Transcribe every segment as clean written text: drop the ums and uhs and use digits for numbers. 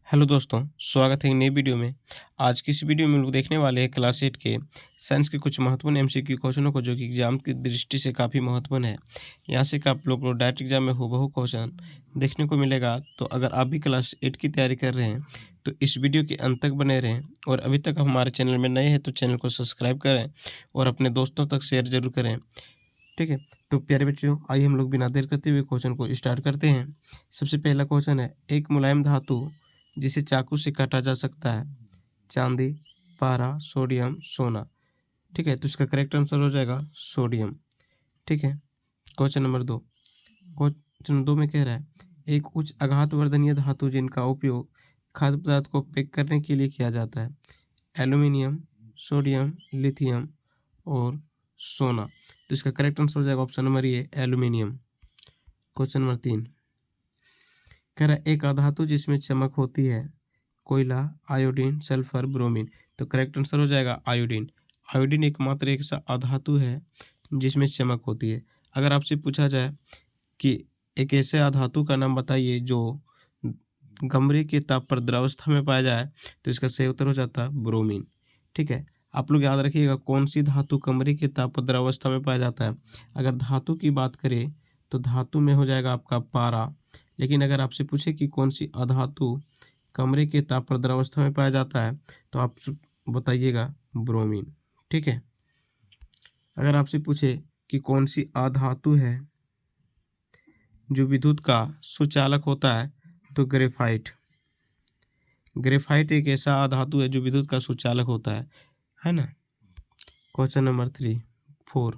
Hello दोस्तों, स्वागत है एक नई वीडियो में। आज की इस वीडियो में लोग देखने वाले हैं क्लास 8 के साइंस के कुछ महत्वपूर्ण एमसीक्यू क्वेश्चनों को, जो कि एग्जाम की दृष्टि से काफ़ी महत्वपूर्ण है। यहाँ से आप लोग को डायरेक्ट एग्जाम में हूबहू क्वेश्चन देखने को मिलेगा। तो अगर आप भी क्लास 8 की तैयारी कर रहे हैं तो इस वीडियो के अंत तक बने रहें, और अभी तक आप हमारे चैनल में नए हैं तो चैनल को सब्सक्राइब करें और अपने दोस्तों तक शेयर जरूर करें। ठीक है, तो प्यारे बच्चों, आइए हम लोग बिना देर करते हुए क्वेश्चन को स्टार्ट करते हैं। सबसे पहला क्वेश्चन है, एक मुलायम धातु जिसे चाकू से काटा जा सकता है, चांदी, पारा, सोडियम, सोना। ठीक है, तो इसका करेक्ट आंसर हो जाएगा सोडियम। ठीक है, क्वेश्चन 2 में कह रहा है, एक उच्च आघात वर्धनीय धातु जिनका उपयोग खाद्य पदार्थ को पैक करने के लिए किया जाता है, एल्यूमिनियम, सोडियम, लिथियम और सोना। तो इसका करेक्ट आंसर हो जाएगा option number A, aluminium. Question number 3 कह रहा है, एक अधातु जिसमें चमक होती है, कोयला, आयोडीन, सल्फर, ब्रोमीन। तो करेक्ट आंसर हो जाएगा आयोडीन। आयोडीन एकमात्र एक सा अधातु है जिसमें चमक होती है। अगर आपसे पूछा जाए कि एक ऐसे अधातु का नाम बताइए जो कमरे के ताप पर द्रवावस्था में पाया जाए, तो इसका सही उत्तर हो जाता है ब्रोमीन। ठीक है, आप लोग याद रखिएगा कौन सी धातु कमरे के ताप पर द्रवावस्था में पाया जाता है। अगर धातु की बात करें तो धातु में हो जाएगा आपका पारा, लेकिन अगर आपसे पूछे कि कौन सी अधातु कमरे के ताप पर द्रवावस्था में पाया जाता है, तो आप बताइएगा ब्रोमीन। ठीक है, अगर आपसे पूछे कि कौन सी अधातु है जो विद्युत का सुचालक होता है, तो ग्रेफाइट। ग्रेफाइट एक ऐसा अधातु है जो विद्युत का सुचालक होता है ना। क्वेश्चन नंबर 4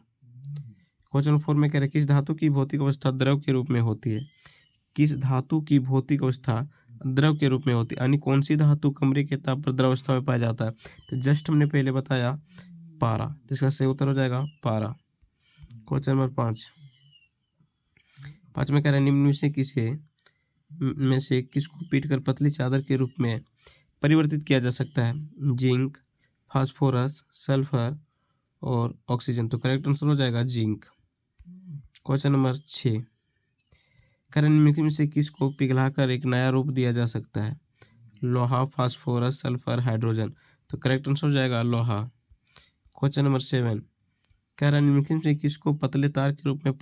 क्वेश्चन 4 में कह रहे, किस धातु की भौतिक अवस्था द्रव के रूप में होती है? किस धातु की भौतिक अवस्था द्रव के रूप में होती है, यानी कौन सी धातु कमरे के ताप पर द्रव अवस्था में पाया जाता है? तो जस्ट हमने पहले बताया पारा, तो इसका सही उत्तर हो जाएगा पारा। क्वेश्चन नंबर 5 में कह रहे, निम्न में से किसको पीटकर पतली चादर के रूप में परिवर्तित किया जा सकता है? जिंक, फास्फोरस, सल्फर और ऑक्सीजन। तो करेक्ट आंसर हो जाएगा जिंक। क्वेश्चन नंबर 6 निम्नलिखित में से किसको पिघलाकर एक नया रूप दिया जा सकता है? लोहा, फास्फोरस, सल्फर, हाइड्रोजन। तो करेक्ट आंसर हो जाएगा लोहा। क्वेश्चन नंबर 7 निम्नलिखित में से किसको पतले तार के रूप में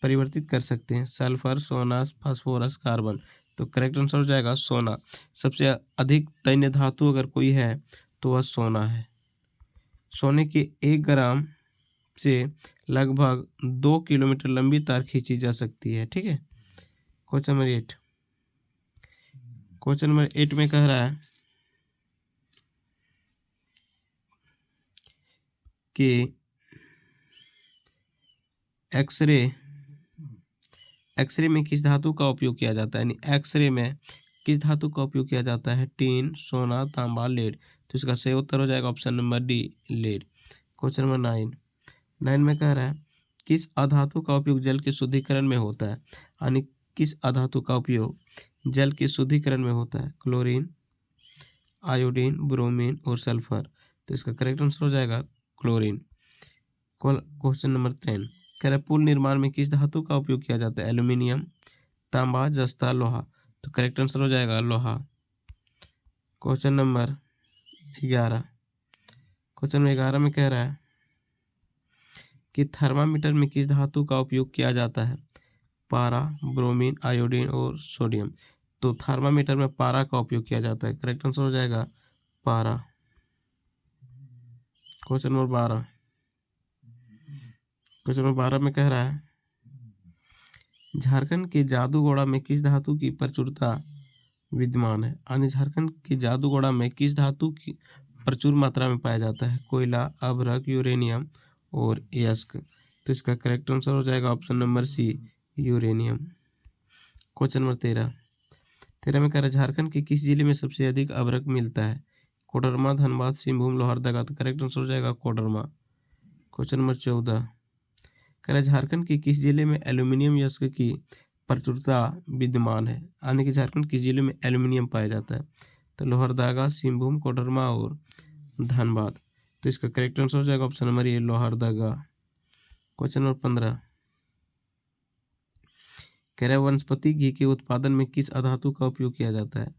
परिवर्तित कर सकते हैं? सल्फर, सोना, फास्फोरस, कार्बन। तो करेक्ट आंसर हो जाएगा सोना। सबसे अधिक तन्य धातु अगर कोई है तो वह सोना है। सोने के 1 ग्राम से लगभग 2 किलोमीटर लंबी तार खींची जा सकती है। ठीक है, क्वेश्चन नंबर 8 में कह रहा है कि एक्सरे में किस धातु का उपयोग किया जाता है? यानी एक्सरे में किस धातु का उपयोग किया जाता है? टीन, सोना, तांबा, लेड। तो इसका सही उत्तर हो जाएगा option number D, lead. Question number 9 में कह रहा है, किस अधातु का उपयोग जल के शुद्धिकरण में होता है? यानी किस अधातु का उपयोग जल के शुद्धिकरण में होता है? क्लोरीन, आयोडीन, ब्रोमीन और सल्फर। तो इसका करेक्ट आंसर हो जाएगा क्लोरीन। क्वेश्चन नंबर 10 कह रहा है, पुल निर्माण में किस धातु का उपयोग किया जाता है? एल्यूमिनियम, तांबा, जस्ता, लोहा। तो करेक्ट आंसर हो जाएगा लोहा। क्वेश्चन नंबर 11 में कह रहा है कि थर्मामीटर में किस धातु का उपयोग किया जाता है? पारा, ब्रोमीन, आयोडीन और सोडियम। तो थर्मामीटर में पारा का उपयोग किया जाता है। करेक्ट आंसर हो जाएगा पारा। क्वेश्चन नंबर 12 में कह रहा है, झारखंड के जादूगोड़ा में किस धातु की प्रचुरता विद्यमान है? यानी झारखंड के जादूगोड़ा में किस धातु की प्रचुर मात्रा में पाया जाता है? कोयला, अभ्रक, यूरेनियम और यस्क। तो इसका करेक्ट आंसर हो जाएगा option number C, uranium. Question number 13 में कह रहा है, झारखंड के किस जिले में सबसे अधिक अभ्रक मिलता है? कोडरमा, धनबाद, सिंहभूम, लोहरदगा। तो करेक्ट आंसर हो जाएगा कोडरमा। क्वेश्चन नंबर 14 कह रहा है, झारखंड के किस जिले में एल्यूमिनियम यस्क की प्रचुरता विद्यमान है? यानी कि झारखंड किस जिले में एल्यूमिनियम पाया जाता है? तो लोहरदगा, सिंहभूम, कोडरमा और धनबाद। तो इसका करेक्ट आंसर हो जाएगा option number A, Lohardaga. Question number 15 कह रहा है, वनस्पति घी के उत्पादन में किस अधातु का उपयोग किया जाता है?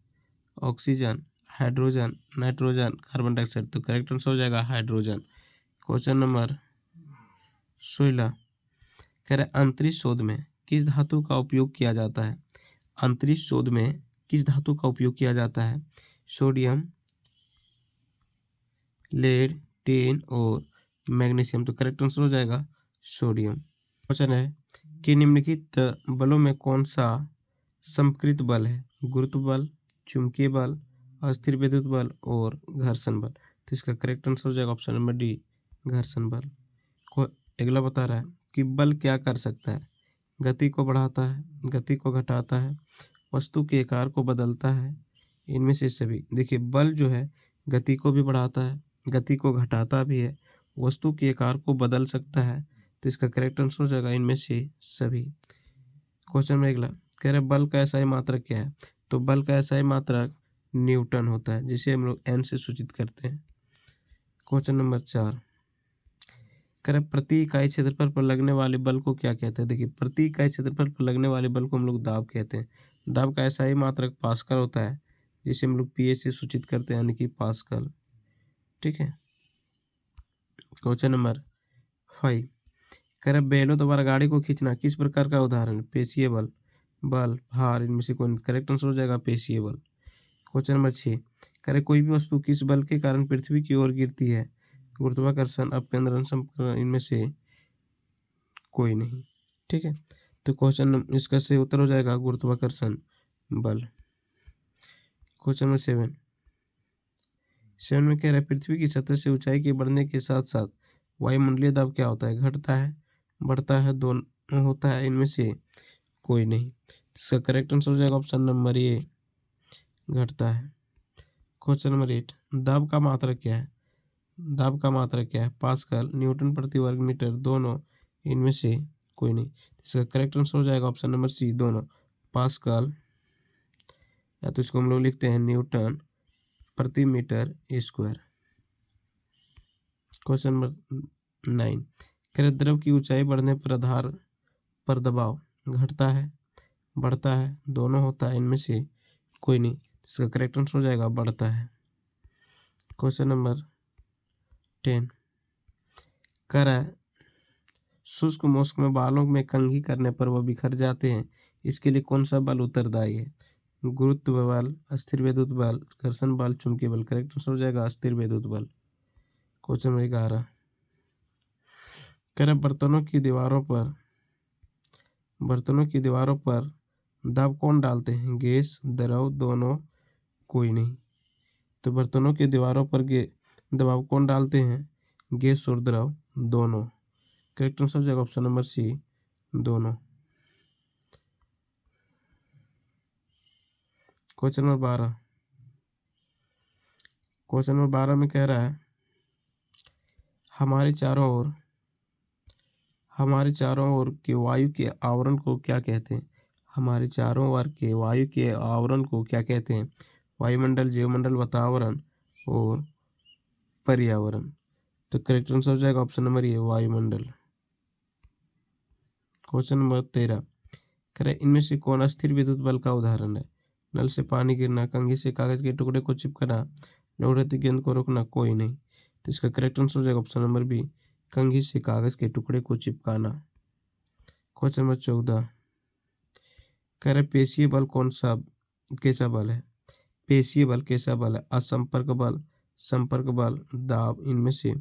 Oxygen, hydrogen, nitrogen, carbon dioxide. तो करेक्ट आंसर हो जाएगा हाइड्रोजन। क्वेश्चन नंबर 16 कह रहे अंतरिक्ष शोध में किस धातु का उपयोग किया जाता है? अंतरिक्ष शोध में किस धातु का उपयोग किया जाता है? सोडियम, लेड, टिन और मैग्नीशियम। तो करेक्ट आंसर हो जाएगा सोडियम। क्वेश्चन है कि निम्नलिखित बलों में कौन सा समकृत बल है? गुरुत्व बल, चुंबकीय बल, अस्थिर विद्युत बल और घर्षण बल। तो इसका करेक्ट आंसर हो जाएगा ऑप्शन नंबर डी, घर्षण बल। अगला बता रहा है कि बल क्या कर सकता है? गति को बढ़ाता है, गति को घटाता है, वस्तु के आकार को बदलता है, इनमें से सभी। देखिए बल जो है गति को भी बढ़ाता है, गति को घटाता भी है, वस्तु के आकार को बदल सकता है। तो इसका करेक्ट आंसर हो जाएगा इनमें से सभी। क्वेश्चन में अगला कह रहे बल का SI मात्रक क्या है? तो बल का SI मात्रक न्यूटन होता है, जिसे हम लोग N से सूचित करते हैं। क्वेश्चन नंबर 4 कह रहे प्रति इकाई क्षेत्रफल पर लगने वाले बल को क्या कहते हैं? देखिए प्रति इकाई क्षेत्रफल पर लगने वाले बल को हम लोग दाब कहते हैं। दाब का SI मात्रक पास्कल होता है, जिसे हम लोग PH से सूचित करते हैं, यानी कि पास्कल। ठीक है। क्वेश्चन नंबर 5 कह रहे बैलों द्वारा गाड़ी को खींचना किस प्रकार का उदाहरण? पेशीय बल, बल, भार, इनमें से कोई। करेक्ट आंसर हो जाएगा पेशीय बल। क्वेश्चन नंबर 6 कह रहे कोई भी वस्तु किस बल के कारण पृथ्वी की ओर गिरती है? गुरुत्वाकर्षण, अपकेंद्रण, संपीड़न, इनमें से कोई नहीं। ठीक है। तो क्वेश्चन इसका सही उत्तर हो जाएगा गुरुत्वाकर्षण बल। क्वेश्चन नंबर 7 में कह रहा है पृथ्वी की सतह से ऊंचाई के बढ़ने के साथ साथ वायुमंडलीय दाब क्या होता है? घटता है, बढ़ता है, दोनों होता है, इनमें से कोई नहीं। इसका करेक्ट आंसर हो जाएगा ऑप्शन नंबर ए, घटता है। क्वेश्चन नंबर 8 दाब का मात्रक क्या है? दाब का मात्रक क्या है? पास्कल, न्यूटन प्रति वर्ग मीटर, दोनों, इनमें से कोई नहीं। इसका करेक्ट आंसर हो जाएगा ऑप्शन नंबर सी, दोनों, पास्कल, या तो इसको हम लोग लिखते हैं न्यूटन प्रति मीटर स्क्वायर। क्वेश्चन नंबर 9 कह रहे द्रव की ऊंचाई बढ़ने पर आधार पर दबाव घटता है, बढ़ता है, दोनों होता है, इनमें से कोई नहीं। इसका करेक्ट आंसर हो जाएगा बढ़ता है। क्वेश्चन नंबर 10 कह रहा है शुष्क मौसम में बालों में कंघी करने पर वह बिखर जाते हैं, इसके लिए कौन सा बल उत्तरदायी है? गुरुत्व बल, अस्थिर विद्युत बल, घर्षण बल, चुंबकीय बल। करेक्ट आंसर हो जाएगा अस्थिर विद्युत बल। क्वेश्चन नंबर 11 कह रहा बर्तनों की दीवारों पर दाब कौन डालते हैं? गैस, द्रव, दोनों, कोई नहीं। तो बर्तनों की दीवारों पर दबाव कौन डालते हैं? गैस और द्रव, दोनों। करेक्ट आंसर हो जाएगा ऑप्शन नंबर सी, दोनों। क्वेश्चन नंबर 12 में कह रहा है हमारे चारों ओर के वायु के आवरण को क्या कहते हैं? हमारे चारों ओर के वायु के आवरण को क्या कहते हैं? वायुमंडल, जीवमंडल, वातावरण और पर्यावरण। तो करेक्ट आंसर हो जाएगा ऑप्शन नंबर ए, वायुमंडल। क्वेश्चन नंबर 13 कह रहे इनमें से कौन अस्थिर विद्युत बल का उदाहरण है? नल से पानी गिरना, कंघी से कागज के टुकड़े को चिपकना, लौटती गेंद को रोकना, कोई नहीं। तो इसका करेक्ट आंसर हो जाएगा ऑप्शन नंबर बी, कंघी से कागज के टुकड़े को चिपकाना। क्वेश्चन नंबर 14 कह रहे पेशीय बल कैसा बल है? पेशीय बल कैसा बल है? असंपर्क बल, संपर्क बल, दाब, इनमें से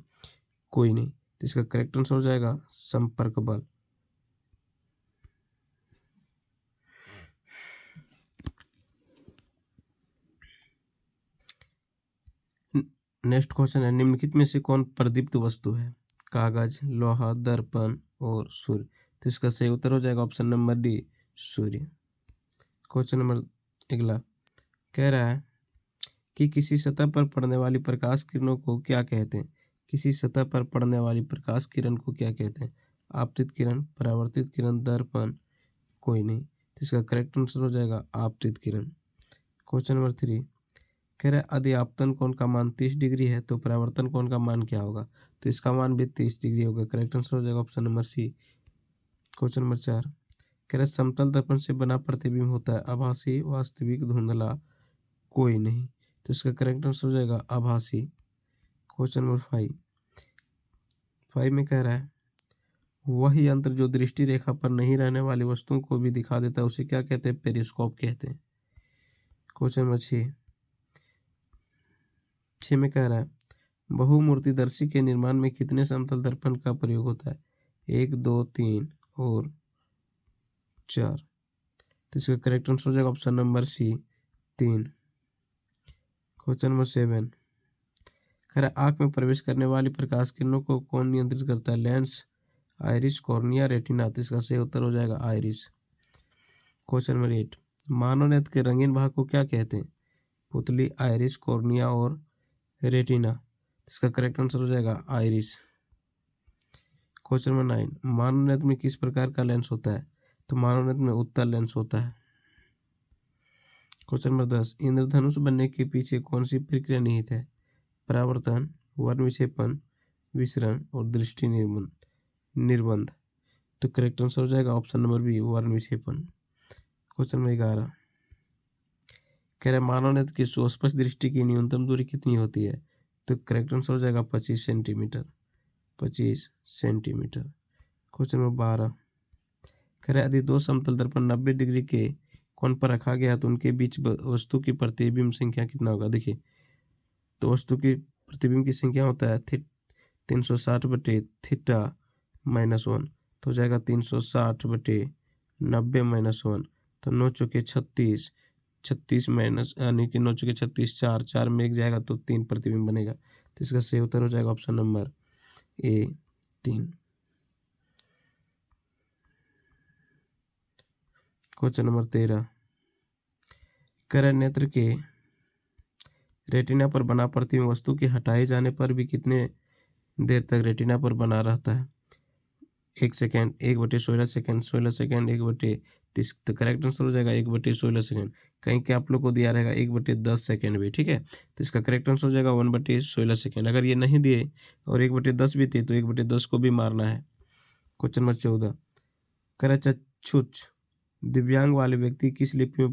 कोई नहीं। तो इसका करेक्ट आंसर हो जाएगा संपर्क बल। नेक्स्ट क्वेश्चन है निम्नलिखित में से कौन प्रदीप्त वस्तु है? कागज, लोहा, दर्पण और सूर्य। तो इसका सही उत्तर हो जाएगा ऑप्शन नंबर डी, सूर्य। क्वेश्चन नंबर अगला कह रहा है कि किसी सतह पर पड़ने वाली प्रकाश किरणों को क्या कहते हैं? किसी सतह पर पड़ने वाली प्रकाश किरण को क्या कहते हैं? आपतित किरण, परावर्तित किरण, दर्पण, कोई नहीं। तो इसका करेक्ट आंसर हो जाएगा आपतित किरण। क्वेश्चन नंबर 3 कह रहा है यदि आपतन कोण का मान 30 डिग्री है तो परावर्तन कोण का मान क्या होगा? तो इसका मान भी 30 डिग्री होगा। करेक्ट आंसर हो जाएगा option number C. Question number 4 कह रहा है समतल दर्पण से बना प्रतिबिंब होता है आभासी, वास्तविक, धुंधला, कोई नहीं। तो इसका करेक्ट आंसर हो जाएगा आभासी। क्वेश्चन नंबर 5 में कह रहा है वही यंत्र जो दृष्टि रेखा पर नहीं रहने वाली वस्तुओं को भी दिखा देता है उसे क्या कहते हैं? पेरिस्कोप कहते हैं। क्वेश्चन नंबर 6 में कह रहा है बहुमूर्तिदर्शी के निर्माण में कितने समतल दर्पण का प्रयोग होता है? 1, 2, 3 और 4। तो इसका करेक्ट आंसर हो जाएगा option number C 3। Question number 7 कह रहा है आंख में प्रवेश करने वाली प्रकाश किरणों को कौन नियंत्रित करता है? Lens, iris, cornea, retina. तो इसका सही उत्तर हो जाएगा आइरिस। क्वेश्चन नंबर 8 मानव नेत्र के रंगीन भाग को क्या कहते हैं? पुतली, आइरिस, कॉर्निया और रेटिना। इसका करेक्ट आंसर हो जाएगा आइरिस। क्वेश्चन नंबर 9 मानव नेत्र में किस प्रकार का लेंस होता है? तो मानव नेत्र में उत्तल लेंस होता है। क्वेश्चन नंबर 10 इंद्रधनुष बनने के पीछे कौन सी प्रक्रिया निहित है? परावर्तन, वर्ण विक्षेपण, विसरण और दृष्टि निर्बंध। तो करेक्ट आंसर हो जाएगा ऑप्शन नंबर बी वर्ण विक्षेपण। क्वेश्चन नंबर 11 कह रहे मानव नेत्र की सुस्पष्ट दृष्टि की न्यूनतम दूरी कितनी होती है? तो करेक्ट आंसर हो जाएगा 25 सेंटीमीटर। 25 सेंटीमीटर। क्वेश्चन नंबर 12 कह रहे यदि दो समतल दर्पण 90 डिग्री के कोण पर रखा गया तो उनके बीच वस्तु की प्रतिबिंब संख्या कितना होगा? देखिए तो वस्तु की प्रतिबिंब की संख्या होता है 360 बटे थीटा -1 तो हो जाएगा 360 बटे 90 -1 तो 9 चौके 36 36 माइनस यानी कि 9 चौके 36 4 में एक जाएगा तो 3 प्रतिबिंब बनेगा। तो इसका सही उत्तर हो जाएगा option number A 3। Question number 13 करण नेत्र के रेटिना पर बना प्रतिबिंब वस्तु के हटाए जाने पर भी कितने देर तक रेटिना पर बना रहता है? 1 सेकेंड, 1/16 सेकेंड, 16 सेकेंड, 1/30। तो करेक्ट आंसर हो जाएगा 1/16 सेकेंड। कहीं के आप लोग को दिया रहेगा 1/10 सेकेंड भी, ठीक है। तो इसका करेक्ट आंसर हो जाएगा 1/16 सेकेंड। अगर ये नहीं दिए और 1/10 भी थे तो 1/10 को भी मारना है। क्वेश्चन नंबर 14 कह चक्षुष दिव्यांग वाले व्यक्ति किस लिपि में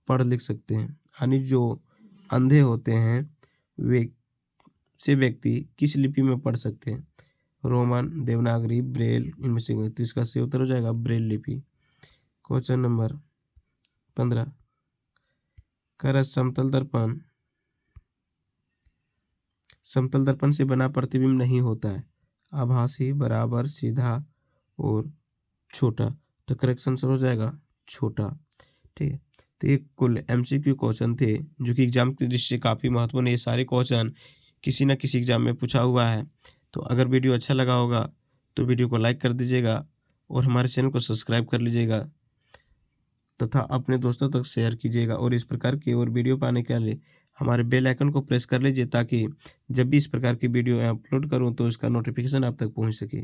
पढ़ लिख सकते हैं? यानी जो अंधे होते हैं वे से व्यक्ति किस लिपि में पढ़ सकते हैं? रोमन, देवनागरी, ब्रेल, इनमें से तो इसका सही उत्तर हो जाएगा ब्रेल लिपि। क्वेश्चन नंबर 15 कर समतल दर्पण से बना प्रतिबिंब नहीं होता है। आभासी, बराबर, सीधा और छोटा। तो करेक्ट आंसर हो जाएगा छोटा, ठीक है। तो ये कुल MCQ क्वेश्चन थे जो कि एग्जाम की दृष्टि से काफ़ी महत्वपूर्ण है। ये सारे क्वेश्चन किसी न किसी एग्जाम में पूछा हुआ है। तो अगर वीडियो अच्छा लगा होगा तो वीडियो को लाइक कर दीजिएगा और हमारे चैनल को सब्सक्राइब कर लीजिएगा तथा अपने दोस्तों तक शेयर कीजिएगा। और इस प्रकार की और वीडियो पाने के लिए हमारे बेल आइकन को प्रेस कर लीजिए ताकि जब भी इस प्रकार की वीडियो अपलोड करूं तो इसका नोटिफिकेशन आप तक पहुंच सके।